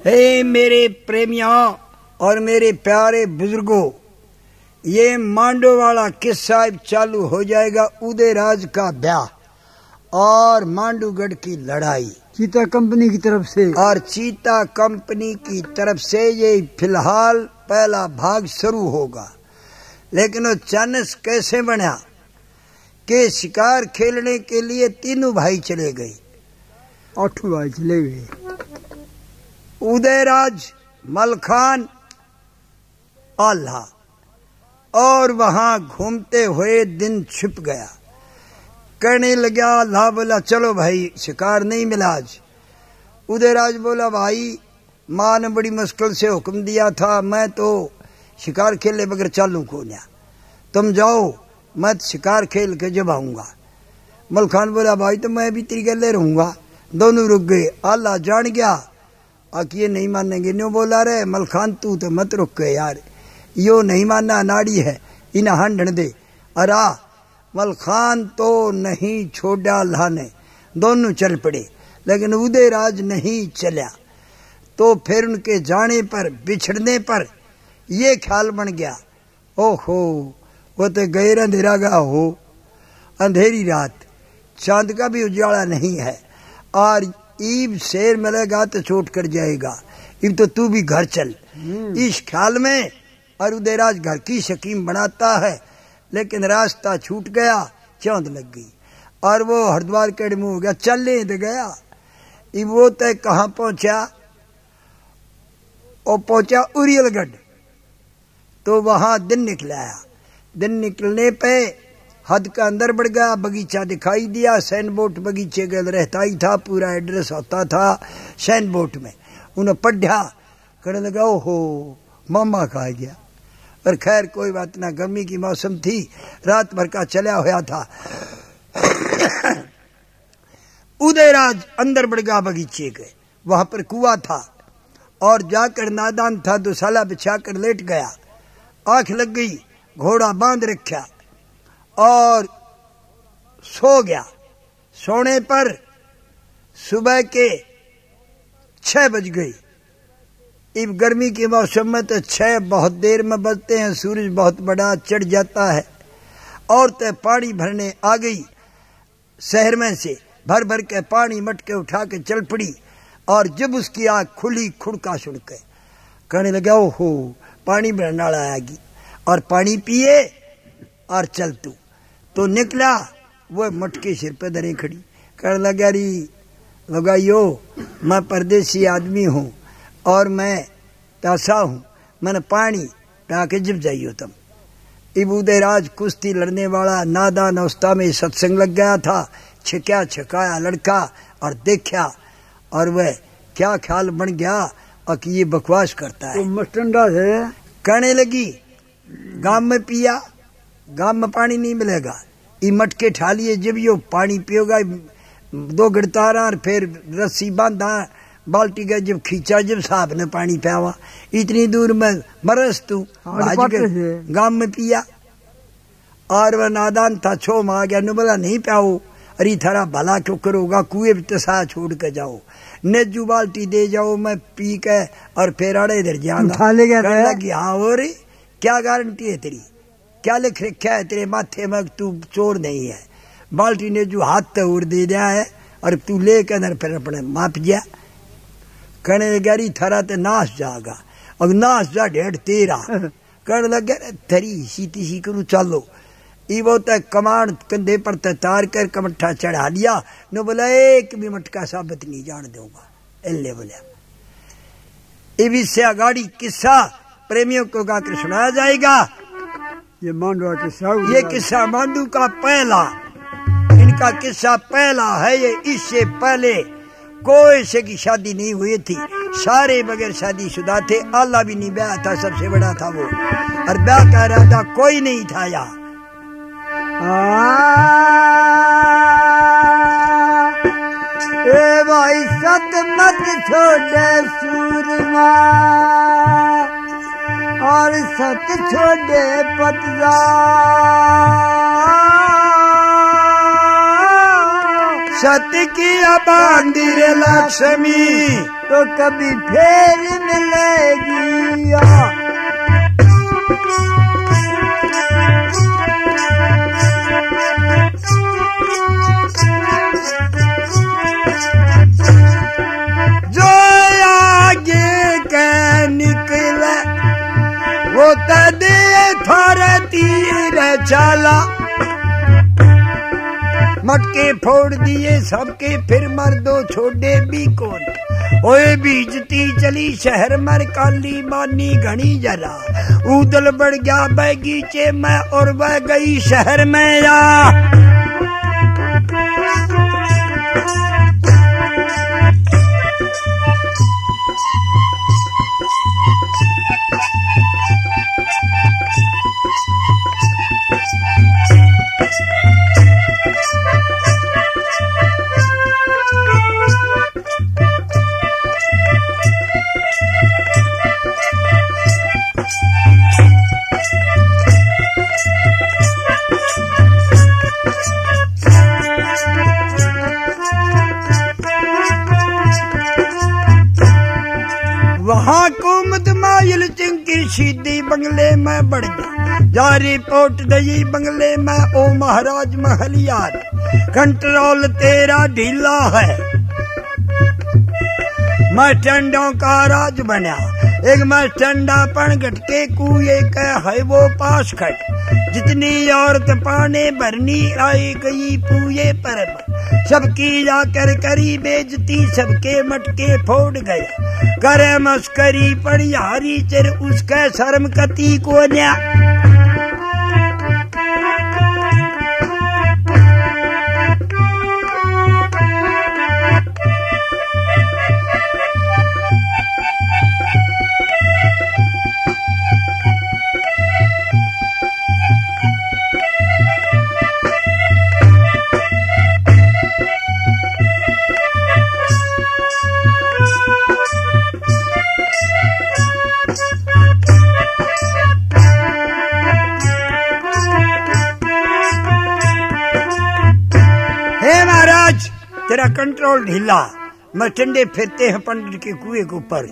हे मेरे प्रेमियों और मेरे प्यारे बुजुर्गों, ये मांडो वाला किस्सा चालू हो जाएगा। उदयराज का ब्याह और मांडूगढ़ की लड़ाई चीता कंपनी की तरफ से, और चीता कंपनी की तरफ से ये फिलहाल पहला भाग शुरू होगा। लेकिन वो चांस कैसे बना कि शिकार खेलने के लिए तीनों भाई चले गए, 8 भाई चले गए। उदयराज, मलखान, आल्हा, और वहां घूमते हुए दिन छिप गया। कहने लगा, आल्हा बोला चलो भाई शिकार नहीं मिला आज। उदयराज बोला भाई माँ ने बड़ी मुश्किल से हुक्म दिया था, मैं तो शिकार खेले बगैर चालू को ना, तुम जाओ मैं शिकार खेल के जब आऊंगा। मलखान बोला भाई तो मैं भी तेरी गले रहूंगा। दोनों रुक गए। आल्हा जान गया कि ये नहीं मानेंगे, न्यू बोला रे मलखान तू तो मत रुक गए यार, यो नहीं मानना नाड़ी है, इन्हें हंडन दे। अरा मलखान तो नहीं छोड़ा अल्लाह ने, दोनों चल पड़े। लेकिन उदयराज नहीं चला। तो फिर उनके जाने पर, बिछड़ने पर ये ख्याल बन गया, ओहो वो तो गैर अंधेरा गया हो, अंधेरी रात, चांद का भी उजाला नहीं है, और ईब शेर मिलेगा तो चोट कर जाएगा, इब तो तू भी घर चल। इस ख्याल में और उदयराज घर की शकीम बनाता है, लेकिन रास्ता छूट गया, चौंध लग गई और वो हरिद्वार के मुंह हो गया, चलने दे गया। इब वो तय कहाँ पहुंचा, और पहुंचा उरियलगढ़। तो वहां दिन निकला। दिन निकलने पे हद का अंदर बढ़ गया, बगीचा दिखाई दिया। सैन बोट बगीचे के रहता ही था, पूरा एड्रेस होता था सैन बोट में। उन्हें पढ़ा, कहने लगा ओहो मामा कहा गया। पर खैर कोई बात ना, गर्मी की मौसम थी, रात भर का चला हुआ था। उदयराज अंदर बढ़ गया बगीचे के, वहां पर कुआं था, और जाकर नादान था दुसाला बिछाकर लेट गया। आंख लग गई, घोड़ा बांध रखा और सो गया। सोने पर सुबह के 6 बज गई। इब गर्मी के मौसम में तो 6 बहुत देर में बजते हैं, सूरज बहुत बड़ा चढ़ जाता है। औरतें पानी भरने आ गई, शहर में से भर भर के पानी मटके उठा के चल पड़ी। और जब उसकी आंख खुली, खुड़का सुन के कहने लगा ओहो पानी भरने वाला आएगी, और पानी पिए और चल तू। तो निकला, वो मटके सिर पे धरे खड़ी, कहने लगा री लगाइयो मैं परदेसी आदमी हूँ और मैं तासा हूँ, मैंने पानी पिया के जब जाइयो तुम। इब उदयराज कुश्ती लड़ने वाला नादान अवस्था में सत्संग लग गया था। छिका छिकाया लड़का और देखा, और वह क्या ख्याल बन गया और कि ये बकवास करता है। तो मस्टंडा है। कहने लगी गांव में पिया, गांव में पानी नहीं मिलेगा, ये मटके ठा लिए, जब यो पानी पियोगा 2 गिरतारा और फिर रस्सी बांधा बाल्टी का, जब खींचा, जब साहब ने पानी पियावा, इतनी दूर में मरस तू गांव में पिया। और वह नादान था, छो में आ गया, न बोला नहीं पियाओ, अरे थारा भला क्यों करोगा, कुएं तसा छोड़ के जाओ, नेजू बाल्टी दे जाओ, मैं पी के और फिर आड़े इधर जाऊंगा। हाँ हो रे, क्या गारंटी है तेरी, क्या लिख रखा है तेरे माथे में, तू चोर नहीं है। बाल्टी ने जो हाथ तो उड़ दे दिया है, और तू ले के अंदर फिर अपने माप गया। कहने लगा री थारा तो नाश जाएगा, और नाश जा 1.5 तेरा। कहने लगा थरी सीती सी करूँ चलो। वो तक कमान कंधे पर तार कर कमट्ठा चढ़ा लिया, न बोला एक भी मटका साबित नहीं जान दूंगा। एल्ले बोला इससे गाड़ी किस्सा प्रेमियों को गाकर सुनाया जाएगा। ये मांडू का किस्सा, ये किस्सा मांडू का पहला, इनका किस्सा पहला है। ये इससे पहले कोई से की शादी नहीं हुई थी, सारे बगैर शादी शुदा थे। आल्हा भी नहीं ब्याह था, सबसे बड़ा था वो, और ब्याह का इरादा कोई नहीं था। यहाँ ए भाई सत मत छोड़े सूरमा, और सत छोड़े पतला, सत की बांधिर लक्ष्मी तो कभी फिर मिलेगी। जो आगे के निकले वो तदे थारे तीर चला। मटके फोड़ दिए सबके फिर मर्दो छोड़े भी कौन। ओए बीजती चली शहर मर काली मानी घनी जला। ऊदल बढ़ गया बगीचे में और वह गई शहर में या। वहाँ कुमद माइल चिंकी सीधी बंगले में बढ़ गया। जा रिपोर्ट दई बंगले में ओ महाराज महलियार। कंट्रोल तेरा ढीला है। मस्टंडों का राज बना। एक मस्टंडा पण घटके कुए का है वो पास खट। जितनी औरत पाने भरनी आई गई पूए पर। सबकी जाकर करी बेजती सबके मटके फोड़ गए। करे मस्करी पड़ी हारी चिर उसके शर्म कती को न्या। तेरा कंट्रोल ढीला। मस्टंडे फिरते हैं पंडित के कुएं के ऊपर।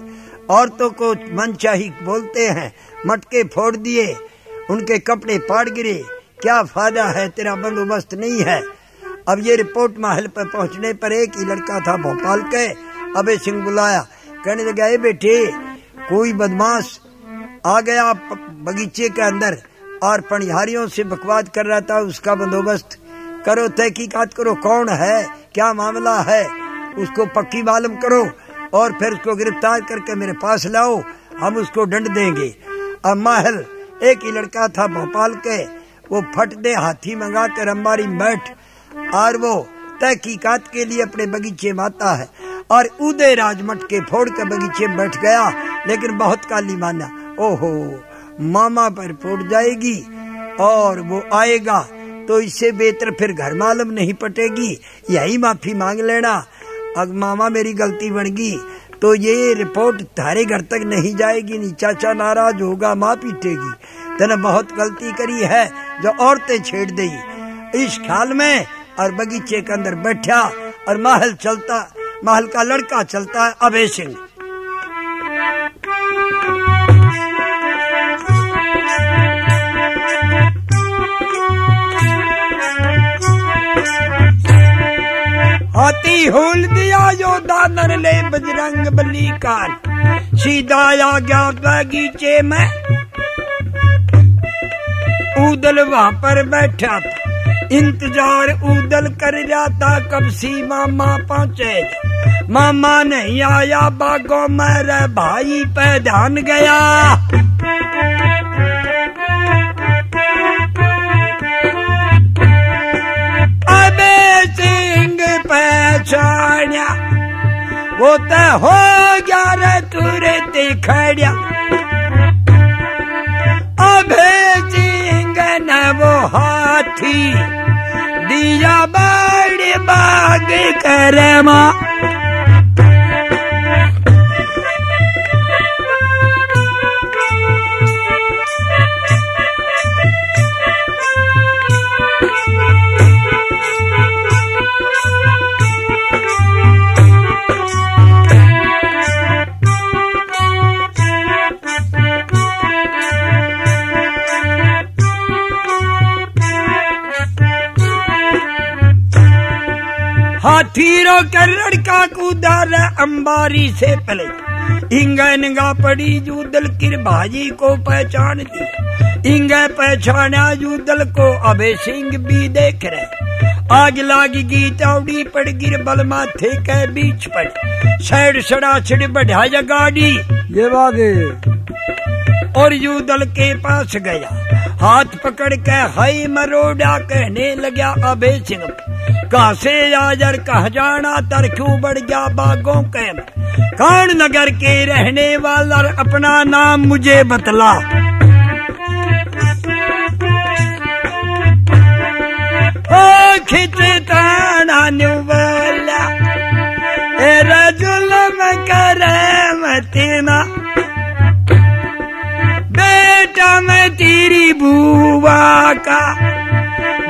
औरतों को मनचाही बोलते हैं। मटके फोड़ दिए उनके कपड़े पाड़ गिरे। क्या फायदा है तेरा बंदोबस्त नहीं है। अब ये रिपोर्ट महल पर पहुंचने पर एक ही लड़का था भोपाल के। अबे सिंह बुलाया। कहने लगा ए बेटे कोई बदमाश आ गया बगीचे के अंदर और पनिहारियों से बकवाद कर रहा था। उसका बंदोबस्त करो तहकीकात करो कौन है क्या मामला है उसको पक्की मालूम करो और फिर उसको गिरफ्तार करके मेरे पास लाओ। हम उसको दंड देंगे। अब महल एक ही लड़का था भोपाल के। वो फट दे हाथी मंगा कर अंबारी में बैठ और वो तहकीकात के लिए अपने बगीचे में आता है। और उदय राज मटके फोड़ कर बगीचे में बैठ गया। लेकिन बहुत काली माना। ओहो मामा पर फोड़ जाएगी और वो आएगा तो इससे बेहतर फिर घर मालूम नहीं पटेगी। यही माफी मांग लेना। अगर मामा मेरी गलती बन गई तो ये रिपोर्ट थारे घर तक नहीं जाएगी। नहीं चाचा नाराज होगा माँ पीटेगी। तने बहुत गलती करी है जो औरतें छेड़ दी इस ख्याल में। और बगीचे के अंदर बैठा और महल का लड़का चलता है अभय सिंह। हाथी होल दिया जो दानर ले बजरंग बली कान। सीधा आ गया बगीचे में। ऊदल वहां पर बैठा था। इंतजार ऊदल कर जाता कब सी मामा पहुंचे। मामा नहीं आया बागों मेरे भाई पे ध्यान गया। पहचानिया वो तो हो गया रे तुरंत खड़िया। अभेजिंग न वो हाथी दिया बड़े बाग करे माँ। हाथी रो कर लड़का कूदा रे अंबारी से पले इंगा निगा पड़ी जूदल किर भाजी को पहचानती इंगा पहचाना जूदल को अबे सिंह भी देख रहे आग लागी चावड़ी पड़ गिर बल माथे के बीच पड़ साइड सड़ा छिड़ बढ़ाया गाड़ी ये बात है। और यूदल के पास गया हाथ पकड़ के हाई मरोड़ा कहने लगा अबे सिंह कहा से आजर कह जाना तर क्यों बढ़ गया बागों के कौन नगर के रहने वाला अपना नाम मुझे बतला। खिचताना बोला जुल्म करे मतीना बेटा मैं तेरी बुआ का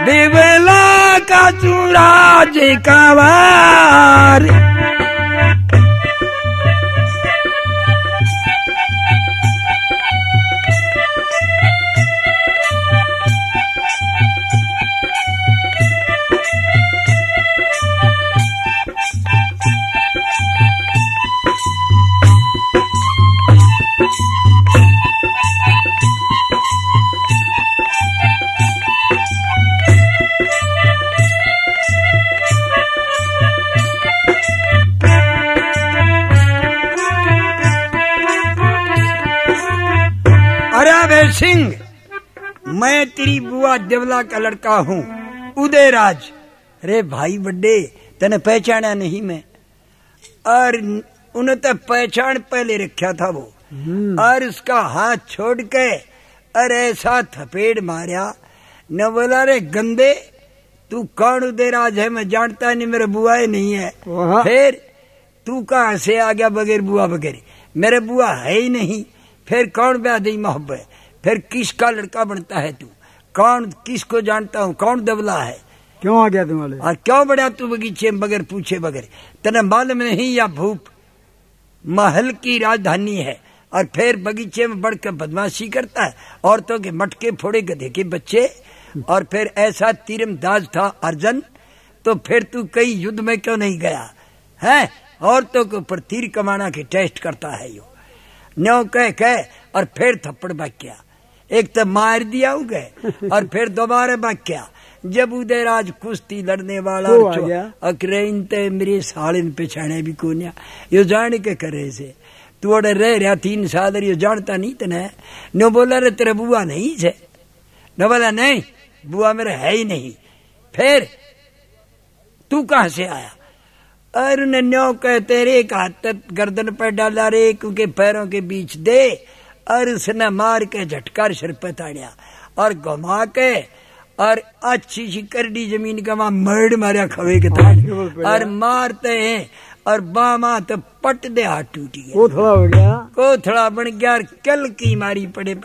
बिबला का चूड़ा जे कवार। सिंह मैं तेरी बुआ देवला का लड़का हूँ उदयराज। अरे भाई बड्डे तने पहचाना नहीं मैं और उन्हें तो पहचान पहले रखा था वो और उसका हाथ छोड़ के और ऐसा थपेड़ मारा न बोला रे गंदे तू कौन उदयराज है मैं जानता नहीं मेरा बुआ ही नहीं है। फिर तू कहाँ से आ गया बगैर बुआ बगैर मेरे बुआ है ही नहीं फिर कौन ब्याह दी मोहब्बत फिर किसका लड़का बनता है तू कौन किसको जानता हूँ कौन दबला है क्यों आ गया तुम्हारे और क्यों बढ़ा तू बगीचे में बगैर पूछे बगैर तने मालूम नहीं या भूप महल की राजधानी है और फिर बगीचे में बढ़कर बदमाशी करता है औरतों के मटके फोड़े गधे के बच्चे और फिर ऐसा तीरंदाज था अर्जन तो फिर तू कई युद्ध में क्यों नहीं गया है औरतों के ऊपर तीर कमाना के टेस्ट करता है यो न्यो कह और फिर थप्पड़ बाक्या एक तो मार दिया गए और फिर दोबारा बाक्या जब उदयराज कुश्ती लड़ने वाला अक्रेन ते मेरे सालिन पिछाने भी कोन्या यो जान के करे से तू ओडे रह रहा 3 साल यो जानता नहीं तने नो बोला रे तेरे बुआ नहीं से न बोला नहीं बुआ मेरे है ही नहीं फिर तू कहाँ से आया और न्यो कह तेरे एक हाथ गर्दन पर डाला रे क्योंकि पैरों के बीच दे और उसने मार के झटकार सिर पे ताड़िया और घुमा के और अच्छी सी करडी जमीन का वहां मर्ड मारा खवे के ताड़ और मारते हैं और बामा तो पट दे हाथ टूट गया कोथड़ा हो गया कोथड़ा बन गया और कल की मारी पड़े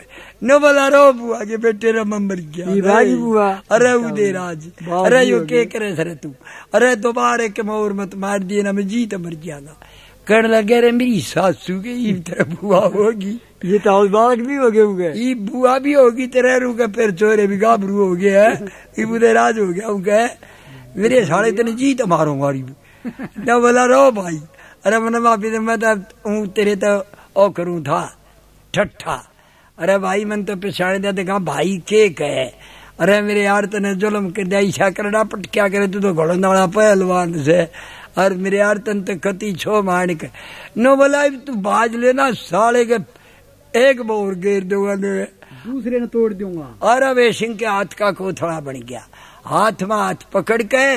न बोला रो बुआ के बेटे रो मर गया बुआ अरे उदयराज अरे यो के करे सर तू अरे दोबारा के मोर मत मार दिए ना मैं जीत मर जाना कहने लगे रे मेरी सासू की तरह बुआ होगी ये तो बालक भी हो गए ये बुआ भी होगी तेरे रू का फिर चोरे भी गाभरू हो गया है ये उदयराज हो गया उनका मेरे साले तेने जीत मारूंगा न बोला रो भाई अरे मैंने माफी मैं तो तेरे तो ओ करूं था ठट्ठा अरे भाई मन तो पिछाड़े दे देखा भाई के कहे अरे मेरे यार तने जुल्म कर दिया ईशा करना पट क्या करे तू तो घोड़ना वाला पहलवान से और मेरे यार तन तो कति छो मार के नो बोला तू बाज लेना साले के एक बोर घेर दूंगा दूसरे ने तोड़ दूंगा और अबे सिंह के हाथ का कोथड़ा बन गया हाथ में हाथ पकड़ के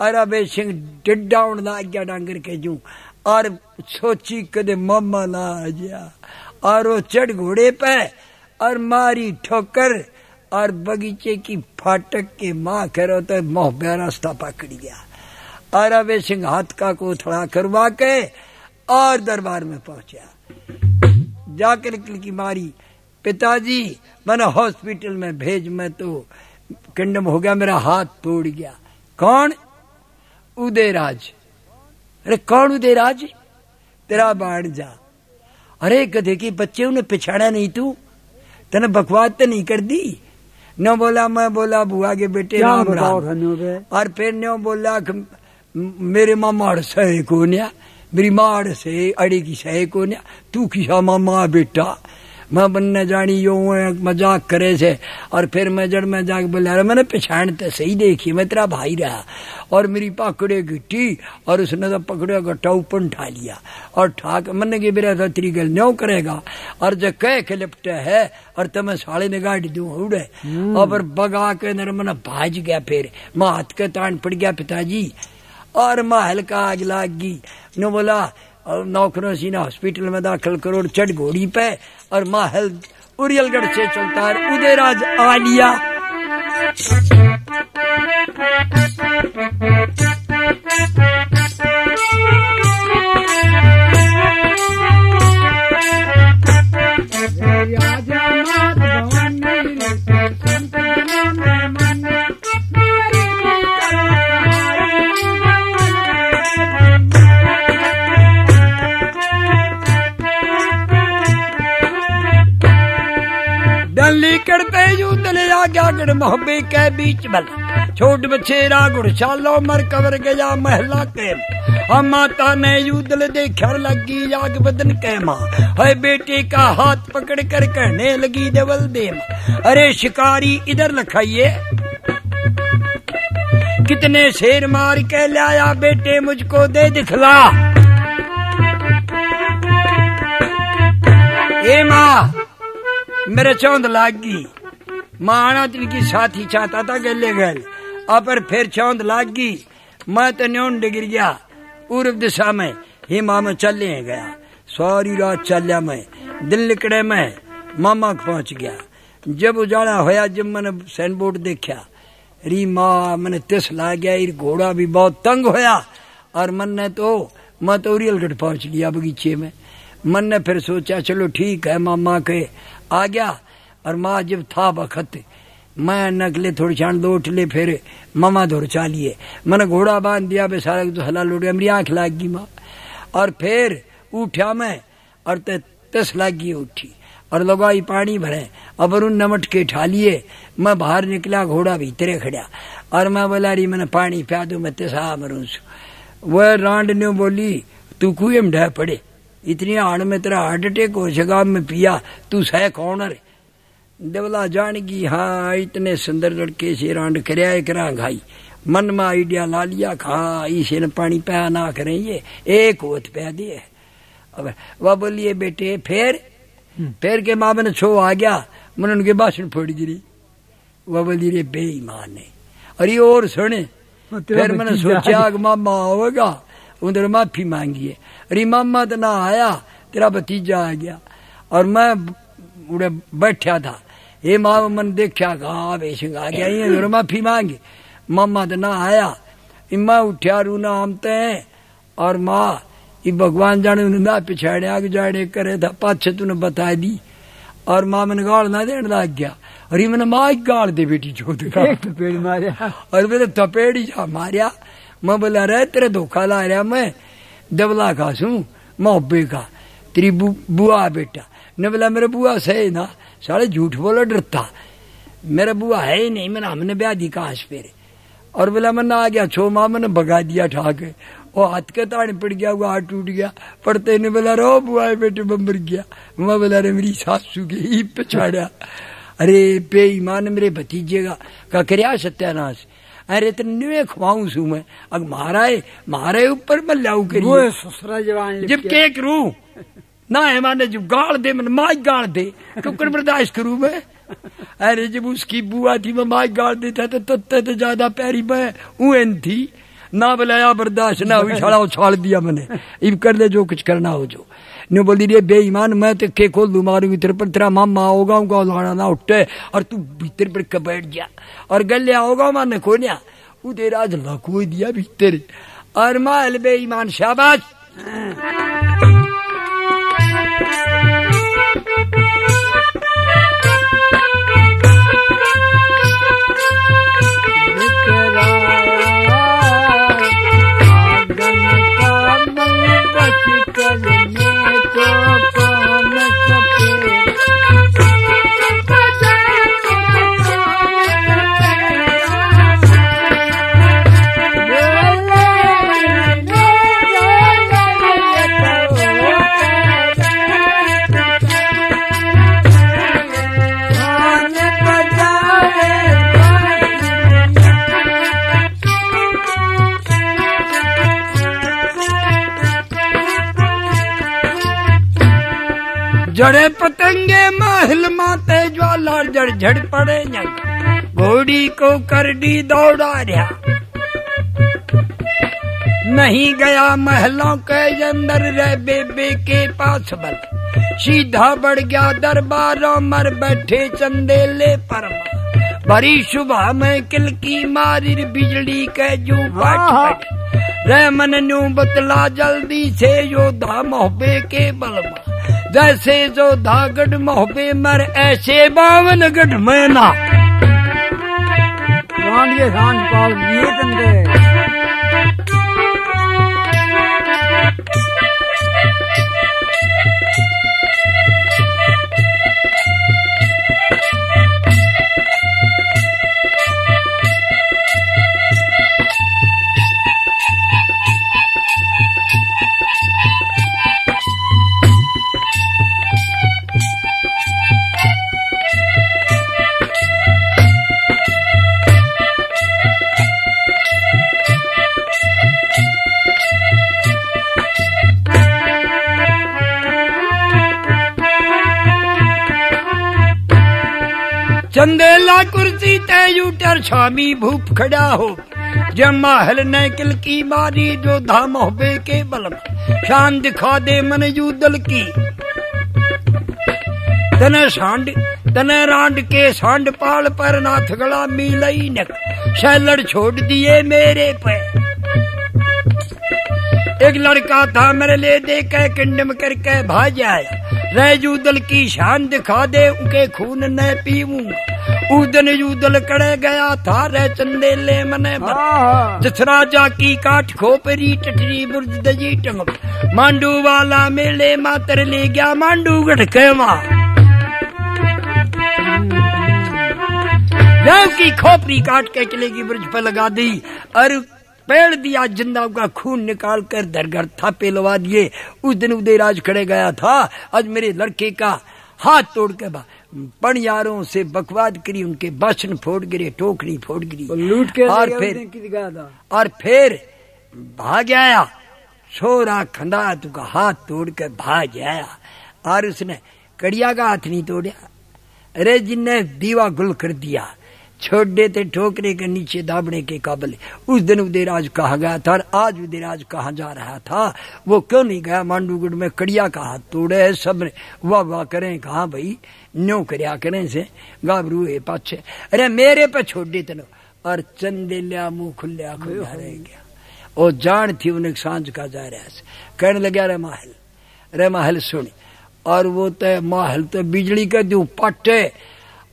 और अबे सिंह डिड्डाउन लाग गया डांगर के जू और सोची कदे मम्मा ना आ गया और वो चढ़ घोड़े पे और मारी ठोकर और बगीचे की फाटक के माँ करो तो मोह रास्ता पकड़ गया और अबे सिंह हाथ का कोथड़ा करवा के और दरबार में पहुंचा जाकर की मारी पिताजी मैंने हॉस्पिटल में भेज मैं तो कंडम हो गया मेरा हाथ तोड़ गया कौन उदयराज अरे कौन उदयराज तेरा बाढ़ जा अरे गधे के बच्चे उन्हें पिछाड़ा नहीं तू तने बकवास तो नहीं कर दी न बोला मैं बोला बुआ के बेटे राम राम और फिर न्यो बोला मेरे मामा सहे को न्या, मेरी माड़ से अड़ी की सहे को न्या, तू किसा मामा बेटा। मैं बनने जानी यो मजाक करे से। और फिर मैं जड़ में जाके बोला मैंने पहचानते सही देखी मैं तेरा भाई रहा। और मेरी पकड़े गिट्टी और उसने तो पकड़े गट्टा ऊपर उठा लिया और ठाक मन के मेरा तो तेरी गल न्यो करेगा। और जब कह के लिपटे है और तब मैं साले ने गाड़ी दूं उड़े और बगा के नर मन भाज गया। फिर मैं हाथ के तान पड़ गया पिताजी और माँ हल्का आग लाग गई। नो बोला और नौकरों सीना हॉस्पिटल में दाखिल करो चढ़ घोड़ी पे और महल उरियलगढ़ से चलता है उदयराज आ लिया। करते युद्ध ले आज्ञा गढ़ मोहब्बे के बीच बल छोट बछेरा गुड़शालो मर कवर गया महला के। हम माता ने युद्ध ले देखा लगी आग बदन के माँ है बेटे का हाथ पकड़ कर कहने लगी देवल देम अरे शिकारी इधर लखाइए कितने शेर मार के लाया बेटे मुझको दे दिखला। ए माँ मेरे चौंध लाग गई माना तिनकी साथी चाहता था गले गल पर फिर चौंध लाग गई। मैं तो न्योन गिर गया पूर्व दिशा में हिमा में चले गया सारी रात चलिया मैं दिल लिकड़े में मामा पहुंच गया। जब उजाला होया जब मैंने सैन बोर्ड देखा री माँ मैंने तिस ला गया घोड़ा भी बहुत तंग होया और मन ने तो मैं तो उरियलगढ़ पहुंच लिया बगीचे में। मन ने फिर सोचा चलो ठीक है मामा के आ गया। और माँ जब था बखत मैं नकले थोड़ी छान दो उठले फिर मामा दौड़ चालिए मैंने घोड़ा बांध दिया बेसारा तो हला लुट गया मेरी आंख लाग गई माँ। और फिर उठा मैं और तस लाग गई उठी और लगाई पानी भरे अब उन नमट के ठा लिए मैं बाहर निकला घोड़ा भीतरे खड़ा और मैं बोला रही मैंने पानी पिया दू मैं तसा मरूं। वह रांड ने बोली तू कुएं में ढह पड़े इतनी आड़ में तेरा हार्ट अटैक हो जगह में पिया तू सह कौन रे। देवला जान की हाँ इतने सुंदर लड़के से रांड करया करा घाई मन में आइडिया ला लिया खा इसे न पानी पिया ना करें ये एक होत पिया दिए। अब वह बोलिए बेटे फिर के माँ मैंने छो आ गया मैंने उनके भाषण फोड़ गिरी। वह बोली रे बेईमान ने अरे और सुने फिर मैंने सोचा मामा होगा उधर माफी मांगी है। अरे मामा तो ना आया तेरा भतीजा आ गया और मैं उड़े बैठा था ये माँ मन देखा कहा बेसिंग आ गया ये माफी मांगी मामा तो ना आया। मैं उठा रूना आमते हैं और माँ ये भगवान जाने ना पिछाड़े आगे जाने करे था पाछे तूने बता दी और माँ मैंने गाड़ ना देने लग गया। अरे मैंने माँ गाड़ दे बेटी चौथ थपेड़ी मारिया और मेरे थपेड़ी जा मारिया। मैं बोला रे तेरे धोखा ला रहा मैं दबला खासू मोहब्बे का तेरी बुआ बेटा ने बोला मेरा बुआ सही ना साले झूठ बोला डरता मेरा बुआ है ही नहीं मैंने हमने ब्याह दी काश पेरे और बोला मैंने आ गया छो माँ मैंने भगा दिया ठाके वो हाथ के ताड़ पड़ गया वो हाथ टूट गया पड़ते ने बोला रो बुआ बेटे बम्बर गया। मैं बोला रे मेरी सासू के ही पछाड़ा अरे बेईमान मेरे भतीजे का करया सत्यानाश अरे तेने खवाऊं सू मैं अग मारे ऊपर मैं लाऊ करी ससुरा जवान जब के करूं ना है माने जब गाड़ दे मैं माई गाड़ दे क्यों बर्दाश्त करूं मैं। अरे जब उसकी बुआ थी मैं माई गाड़ देता तो ज्यादा प्यारी मैं उन थी ना बुलाया बर्दाश्त ना हुई साला उछाल दिया मैंने इब कर ले जो कुछ करना हो जो ने बोली रे बेईमान मैं तो के खोल दू मारूंगी तेरे पर तेरा मामा होगा उनका लाना ना उठे और तू भीतर पर के बैठ गया और गले होगा माने खोनिया उधर आज लखो दिया भीतर और माल बेईमान शाबाश। जड़े पतंगे महल माते ज्वाला जड़ झड़ पड़े जग घोड़ी को करडी दौड़ा रहा नहीं गया महलों के अंदर रह बेबे के पास बल सीधा बढ़ गया दरबारों मर बैठे चंदेले पर बड़ी सुबह में किल की मारी बिजली के जू पट रे मन न्यू बतला जल्दी से योद्धा मोहबे के बलमा जैसे योद्धा गढ़ मोहबे मर ऐसे 52 गढ़ में ना ये सांझ पाल दिए चंदे चंदेला कुर्सी तय उटर स्वामी भूप खड़ा हो जब महल ने किल की मारी जो धाम होबे के बलम शान दिखा दे मन युदल की तने रांड के सांड पाल पर नाथ गला मिलई नक शैलड़ छोड़ दिए मेरे पे एक लड़का था मेरे ले दे के किंडम करके भाज आया रजूदल की शान दिखा दे उनके खून न पीऊं उस दिन यूदल कड़े गया था रे चंदेले मने जिस राजा की काट खोपरी टटरी बुर्ज दजी टंग मांडू वाला मेले मातर ले गया मांडू गढ़के मां की खोपरी काट के किले की बुर्ज पर लगा दी और पेड़ दिया जिंदा का खून निकाल कर दरगर थापे लगा दिए। उस दिन उदयराज खड़े गया था आज मेरे लड़के का हाथ तोड़ के पणियारों से बकवाद करी उनके बासन फोड़ गिरे टोकरी फोड़ गिरी लूट के और फिर भाग आया छोरा खंदा तुका हाथ तोड़ के भाग आया और उसने कड़िया का हाथ नहीं तोड़ा अरे जिनने दीवा गुल कर दिया छोड़ देते ठोकरे के नीचे दाबने के काबिल। उस दिन उदयराज कहा गया था और आज उदयराज कहा जा रहा था वो क्यों नहीं गया मांडूगढ़ में कड़िया का हाथ तोड़े है सब वाह वाह करें कहा भाई न्यो करया करें से गाबरू है पाछे अरे मेरे पे छोड़ देते नो और चंदेलिया मुंह खुल्या खुला रह गया। और जान थी उन्हें सांझ का जा रहा कहने लगा रे महल सुन और वो तो महल तो बिजली के दू पट्टे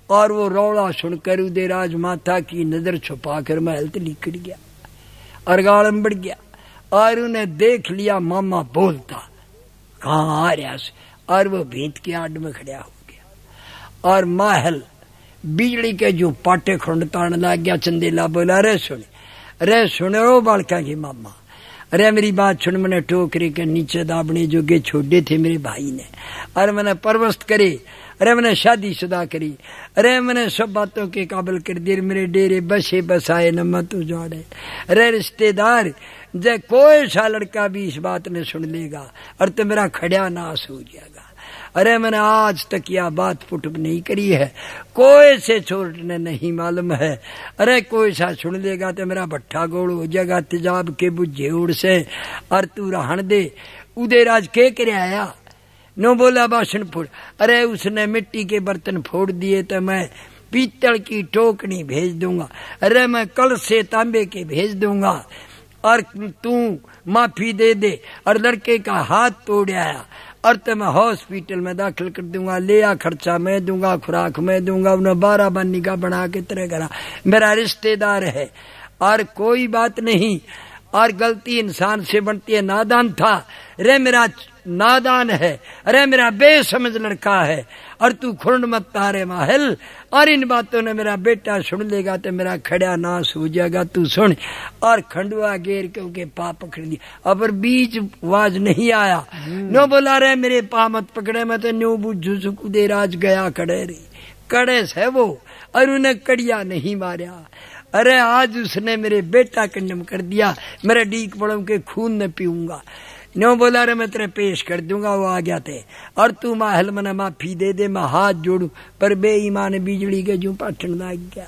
और वो रौला सुनकर उदयराज माता की नजर छुपा कर महल तो निकल गया और गालम बढ़ गया और उन्हें देख लिया मामा बोलता कहाँ आ रहा और वो भीत के आड़ में खड़ा हो गया और महल बिजली के जो पाटे खुंड तान लग गया। चंदेला बोला रे सुने रो बालका की मामा अरे मेरी बात सुन मैंने टोकरे के नीचे दाबने जो गे छोड़े थे मेरे भाई ने और मैंने परवस्त करे अरे मैंने शादी शुदा करी अरे मैंने सब बातों के काबिल कर दिए मेरे डेरे बसे बसाए न मत उजाड़े अरे रिश्तेदार जय कोई सा लड़का भी इस बात ने सुन लेगा और तो मेरा खड़ा नाश हो जाएगा। अरे मैंने आज तक यह बात पुटुप नहीं करी है कोई से छोड़ने नहीं मालूम है अरे कोई सा सुन लेगा तो मेरा भट्ठा गोड़ हो जाएगा तेजाब के बुझे उड़ से और तू रहन दे। उदयराज के करे आया नो बोला बासन फोड़ अरे उसने मिट्टी के बर्तन फोड़ दिए तो मैं पीतल की टोकनी भेज दूंगा अरे मैं कल से तांबे के भेज दूंगा और तू माफी दे दे और लड़के का हाथ तोड़ आया और तो मैं हॉस्पिटल में दाखिल कर दूंगा लिया खर्चा मैं दूंगा खुराक मैं दूंगा उन्हें 12 बन्नी का बना के तेरे घर मेरा रिश्तेदार है और कोई बात नहीं और गलती इंसान से बनती है नादान था रे मेरा नादान है अरे मेरा बेसमझ लड़का है और तू खुंड मत तारे महल और इन बातों ने मेरा बेटा सुन लेगा तो मेरा खड़ा नाश हो जाएगा तू सुन और खंडुआ गेर के उनके पाप पकड़ लिया अब बीच आवाज नहीं आया नो बोला रे मेरे पा मत पकड़े मैं तो न्यू बुझू सुकू दे राज गया कड़े से वो और उन्हें कड़िया नहीं मारा अरे आज उसने मेरे बेटा कंडम कर दिया मेरे डीक बड़ों के खून न पीऊंगा नो बोला रे मैं तेरे पेश कर दूंगा। वो आ गया थे और तू महल मना माफी दे दे, मैं हाथ जोड़ू। पर बेईमान बिजली के जू पाठन लाग गया।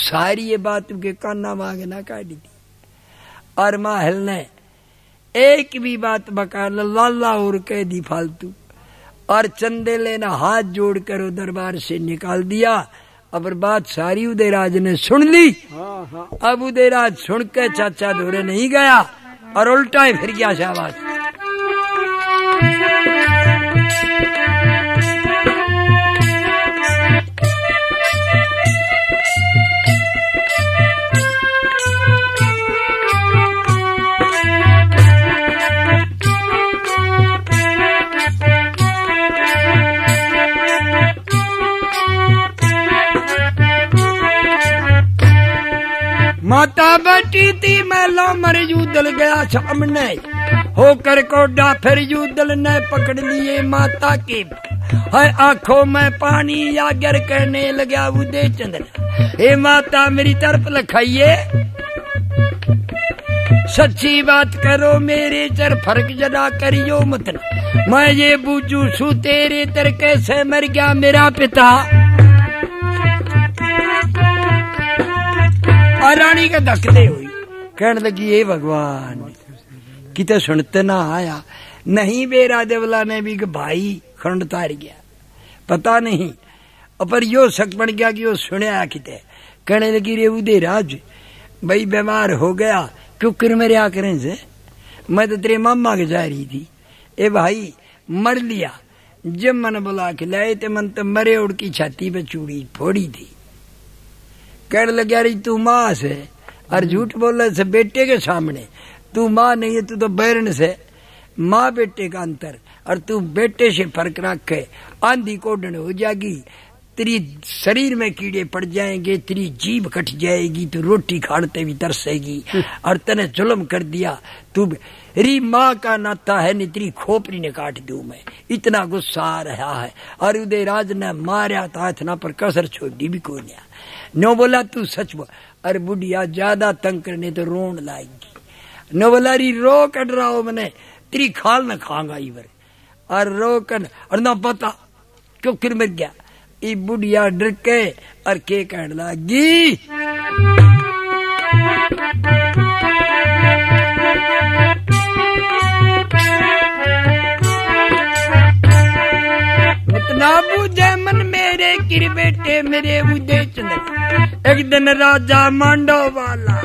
सारी ये बात के काना मांग ना काट दी। और महल ने एक भी बात बका लाला और कह दी फालतू। और चंदे लेना हाथ जोड़ कर दरबार से निकाल दिया। अब बात सारी उदयराज ने सुन ली। अब उदयराज सुन के चाचा धोरे नहीं गया और उल्टा ही फिर गया शाबाश। माता बैठी थी मैला मर यूदल गया सामने होकर कोडा। फिर यूदल ने पकड़ लिए माता के है आंखों में पानी या गिर करने लगा उदय चंद्र। हे माता मेरी तरफ लखाइए, सच्ची बात करो मेरे चर फर्क जरा करियो मत। मैं ये बूझू सू तेरे तर कैसे मर गया मेरा पिता। रानी का धकते हुई कहने लगी हे भगवान किते सुनते ना आया। नहीं बेरा देवला ने भी भाई खंड तार गया पता नहीं। पर यो शक बन गया कि वो सुनया किते। कहने लगी रे उदयराज भाई बीमार हो गया क्यों कर मेरे आकरे से। मैं तो तेरे मामा के जा रही थी। ए भाई मर लिया। जब मन बुला के लाए थे मन तो मरे उड़ की छाती पे चूड़ी फोड़ी थी। कहने लगे अरे तू माँ से और झूठ बोल से बेटे के सामने। तू माँ नहीं है तू तो बैरन से। माँ बेटे का अंतर और तू बेटे से फर्क रख के आंधी कोडन हो जाएगी। तेरी शरीर में कीड़े पड़ जाएंगे, तेरी जीभ कट जाएगी, तू रोटी खाने भी तरसेगी। और तने जुल्म कर दिया। तू री माँ का नाता है नहीं तेरी खोपड़ी ने काट दूं मैं। इतना गुस्सा आ रहा है। और उदयराज ने मारा था इतना पर कसर छोड़ी भी कोई नहीं। नो बोला तू सच बोल। अरे बुढ़िया ज्यादा तंग करने तो रोन लाएगी। नो बोला री रो कट रहा हो मैंने तेरी खाल न खांगा इवर। और रो कर और ना पता क्यों फिर मर गया। ये बुढ़िया डर के और के कहने लगी इतना बुझे मन मेरे किर बेटे मेरे उदय चंद्र। एक दिन राजा मांडो वाला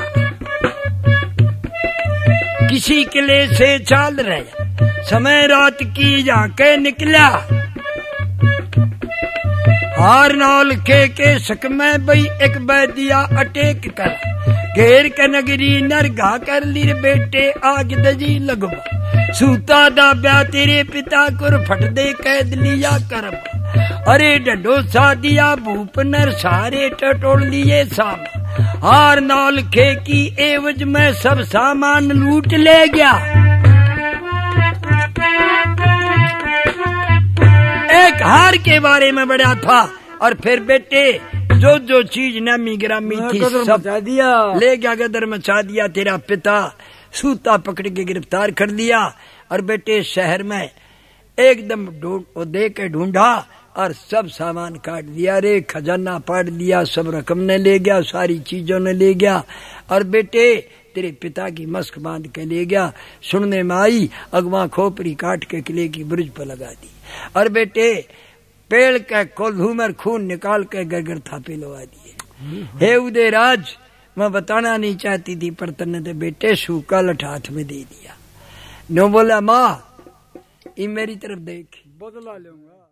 किसी किले से चाल रहे समय रात की जाके निकला। हार नौल के शक में बई एक बैदिया अटेक कर घेर के नगरी नरगा कर लीर बेटे आग दजी लगवा। सूता दाब्या तेरे पिता कुर फट दे कैद लिया करम। अरे डडोसा दिया भूप नर सारे टटोल लिए साम। हार नौल की एवज में सब सामान लूट ले गया। एक हार के बारे में बड़ा था और फिर बेटे जो जो चीज नामी ग्रामी थी सब दिया ले गया, गदर मचा दिया। तेरा पिता सूता पकड़ के गिरफ्तार कर लिया और बेटे शहर में एकदम दे के ढूंढा और सब सामान काट दिया। रे खजाना पाट दिया, सब रकम ने ले गया, सारी चीजों ने ले गया। और बेटे तेरे पिता की मस्क बांध के ले गया। सुनने में आई अगवा खोपड़ी काट के किले की बुर्ज पर लगा दी। और बेटे पेड़ के कोल्हू में खून निकाल के गरगर थापे लगा दिए। हे उदयराज मैं बताना नहीं चाहती थी पर तन्ने तो बेटे सूखा लठ हाथ में दे दिया। नो बोला माँ ये मेरी तरफ देख बदला लूंगा।